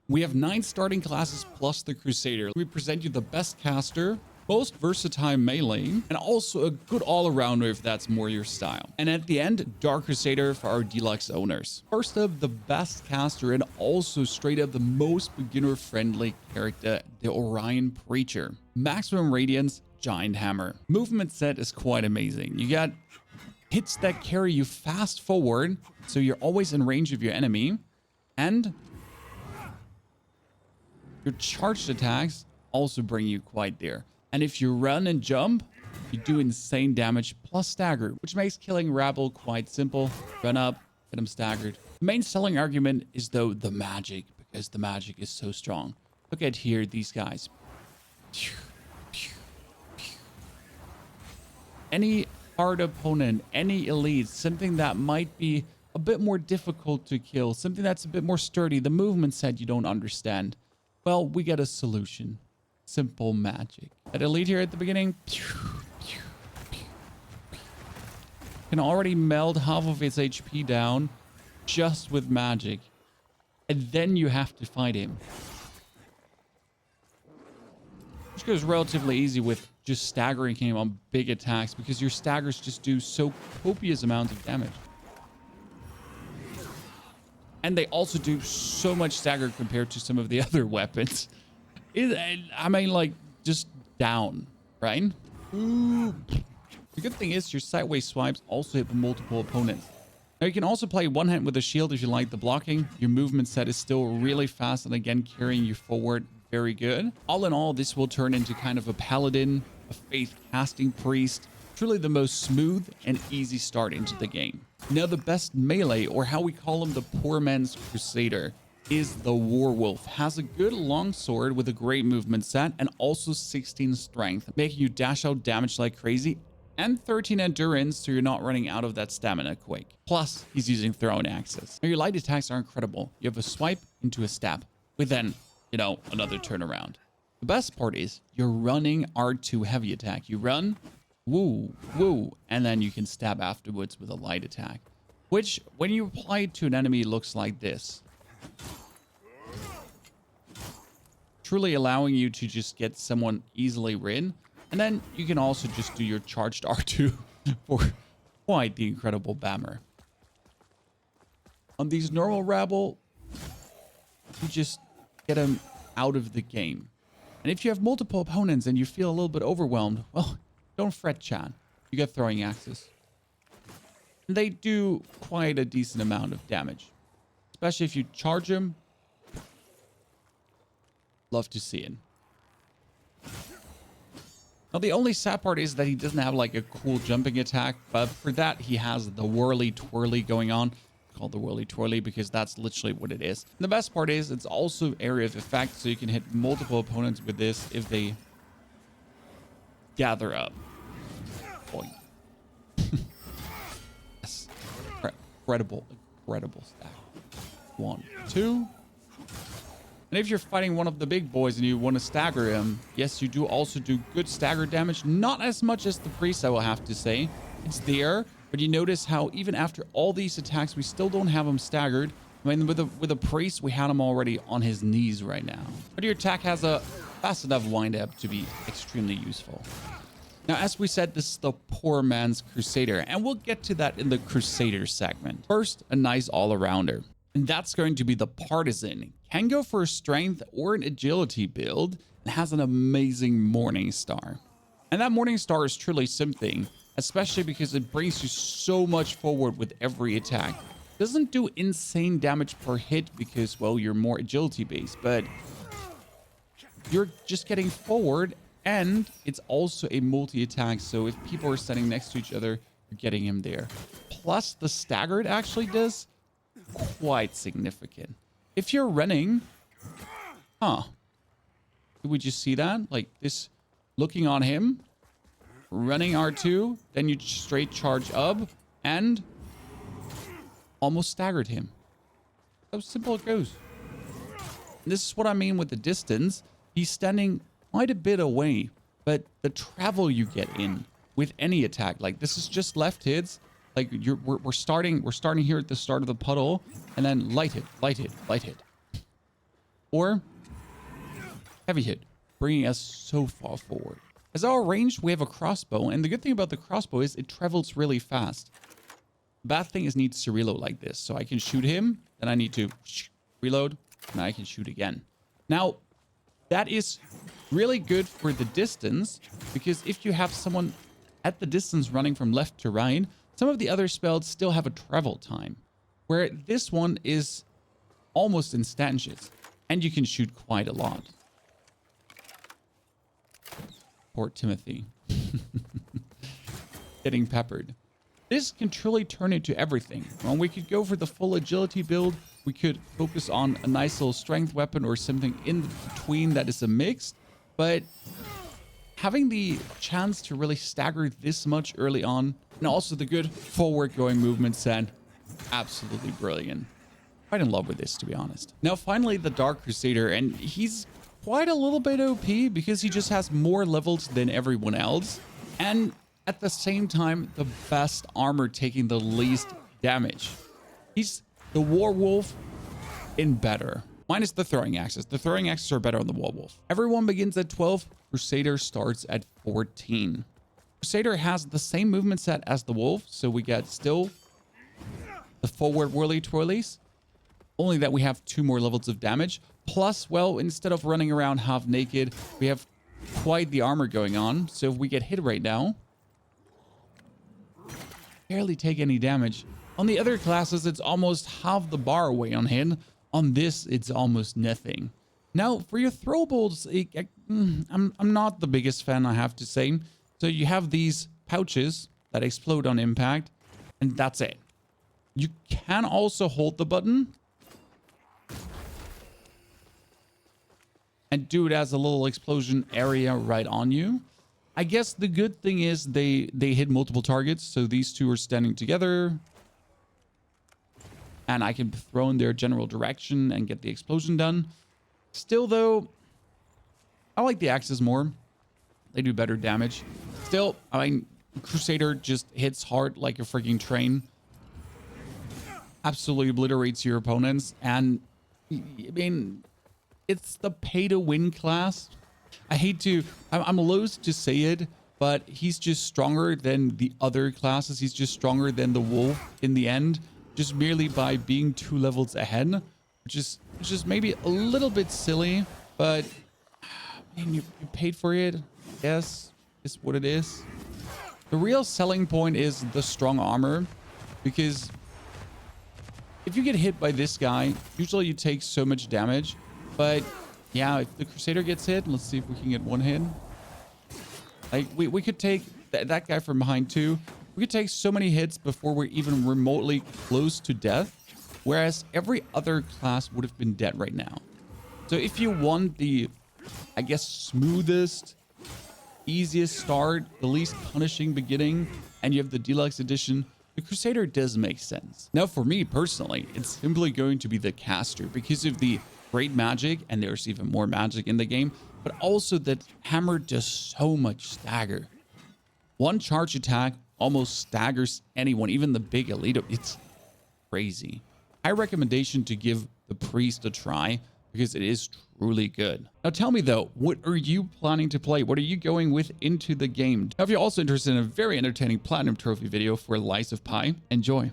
We have 9 starting classes plus the Crusader. We present you the best caster, most versatile melee, and also a good all-arounder if that's more your style. And at the end, Dark Crusader for our deluxe owners. First up, the best caster and also straight up the most beginner-friendly character, the Orion Preacher. Maximum Radiance, Giant Hammer. Movement set is quite amazing. You got hits that carry you fast forward, so you're always in range of your enemy, and your charged attacks also bring you quite there. And if you run and jump, you do insane damage plus stagger, which makes killing Rabble quite simple. Run up, get him staggered. The main selling argument is though the magic, because the magic is so strong. Look at here, these guys. Any hard opponent, any elite, something that might be a bit more difficult to kill, something that's a bit more sturdy, the movement set you don't understand. Well, we get a solution. Simple magic. That elite here at the beginning can already melt half of its HP down just with magic. And then you have to fight him. Which goes relatively easy with just staggering him on big attacks because your staggers just do so copious amounts of damage. And they also do so much stagger compared to some of the other weapons. I mean, like, just down, right? Ooh. The good thing is your sideways swipes also hit multiple opponents. Now, you can also play one hand with a shield if you like the blocking. Your movement set is still really fast and, again, carrying you forward very good. All in all, this will turn into kind of a paladin, a faith casting priest. Truly the most smooth and easy start into the game. Now the best melee, or how we call him the poor man's Crusader, is the Warwolf. Has a good long sword with a great movement set and also 16 strength, making you dash out damage like crazy, and 13 endurance so you're not running out of that stamina quick. Plus, he's using thrown axes. Now your light attacks are incredible. You have a swipe into a stab with then, you know, another turnaround. The best part is you're running R2 heavy attack. You run, woo, woo, and then you can stab afterwards with a light attack, which when you apply it to an enemy looks like this. Truly allowing you to just get someone easily rid. And then you can also just do your charged R2 for quite the incredible bammer. On these normal Rabble, you just get them out of the game. And if you have multiple opponents and you feel a little bit overwhelmed, well, don't fret, chat. You get throwing axes. And they do quite a decent amount of damage. Especially if you charge them. Love to see it. Now, the only sad part is that he doesn't have like a cool jumping attack. But for that, he has the whirly twirly going on. Called the whirly twirly because that's literally what it is. And the best part is it's also area of effect. So you can hit multiple opponents with this if they gather up. Boy. Yes. Incredible stack. 1, 2. And if you're fighting one of the big boys and you want to stagger him, yes, you do also do good stagger damage. Not as much as the priest, I will have to say. It's there, but you notice how even after all these attacks, we still don't have him staggered. I mean, with a priest, we had him already on his knees right now. But your attack has a fast enough wind-up to be extremely useful. Now, as we said, this is the poor man's Crusader, and we'll get to that in the Crusader segment. First, a nice all-arounder. And that's going to be the Partisan. Can go for a strength or an agility build and has an amazing Morning Star. And that Morning Star is truly something, especially because it brings you so much forward with every attack. Doesn't do insane damage per hit because, well, you're more agility based, but you're just getting forward, and it's also a multi-attack. So if people are standing next to each other, you're getting him there. Plus the staggered actually does quite significant. If you're running, did we just see that? Like this, looking on him, running R2, then you straight charge up and almost staggered him. How simple it goes. And this is what I mean with the distance. He's standing quite a bit away, but the travel you get in with any attack, like this is just left hits. Like we're starting here at the start of the puddle, and then light hit. or heavy hit, bringing us so far forward. As our range, we have a crossbow, and the good thing about the crossbow is it travels really fast. The bad thing is it needs to reload like this. So I can shoot him, then I need to reload, and I can shoot again. Now, that is really good for the distance, because if you have someone at the distance running from left to right, some of the other spells still have a travel time, where this one is almost instantaneous, and you can shoot quite a lot. Poor Timothy. Getting peppered. This can truly turn into everything. Well, we could go for the full agility build. We could focus on a nice little strength weapon or something in between that is a mix. But having the chance to really stagger this much early on, and also the good forward going movement set, absolutely brilliant. Quite in love with this, to be honest. Now, finally, the Dark Crusader, and he's quite a little bit OP because he just has more levels than everyone else. And at the same time, the best armor taking the least damage. He's the Werewolf in better. Minus the throwing axes. The throwing axes are better on the Werewolf. Everyone begins at 12. Crusader starts at 14. Crusader has the same movement set as the Wolf, so we get still the forward whirly twirlies. Only that we have 2 more levels of damage. Plus, well, instead of running around half naked, we have quite the armor going on. So if we get hit right now, barely take any damage. On the other classes, it's almost half the bar away on hit. On this, it's almost nothing. Now, for your throwables, I'm not the biggest fan, I have to say. So you have these pouches that explode on impact, and that's it. You can also hold the button and do it as a little explosion area right on you. I guess the good thing is they hit multiple targets. So these two are standing together. And I can throw in their general direction and get the explosion done. Still, though, I like the axes more. They do better damage. Still, I mean, Crusader just hits hard like a freaking train. Absolutely obliterates your opponents. And, I mean, it's the pay-to-win class. I'm loath to say it, but he's just stronger than the other classes. He's just stronger than the Wolf in the end, just merely by being 2 levels ahead, which is just maybe a little bit silly, but I mean, you paid for it. Yes, it's what it is. The real selling point is the strong armor, because if you get hit by this guy, usually you take so much damage. But yeah, if the Crusader gets hit, let's see if we can get one hit. Like we could take that guy from behind too. We could take so many hits before we're even remotely close to death, whereas every other class would have been dead right now. So if you want the, I guess, smoothest, easiest start, the least punishing beginning, and you have the deluxe edition, the Crusader does make sense. Now, for me personally, it's simply going to be the caster because of the great magic, and there's even more magic in the game, but also that hammer does so much stagger. One charge attack almost staggers anyone, even the big elite. It's crazy. High recommendation to give the priest a try because it is truly good. Now tell me though, what are you planning to play? What are you going with into the game? Now, if you're also interested in a very entertaining platinum trophy video for Lies of Pi, enjoy.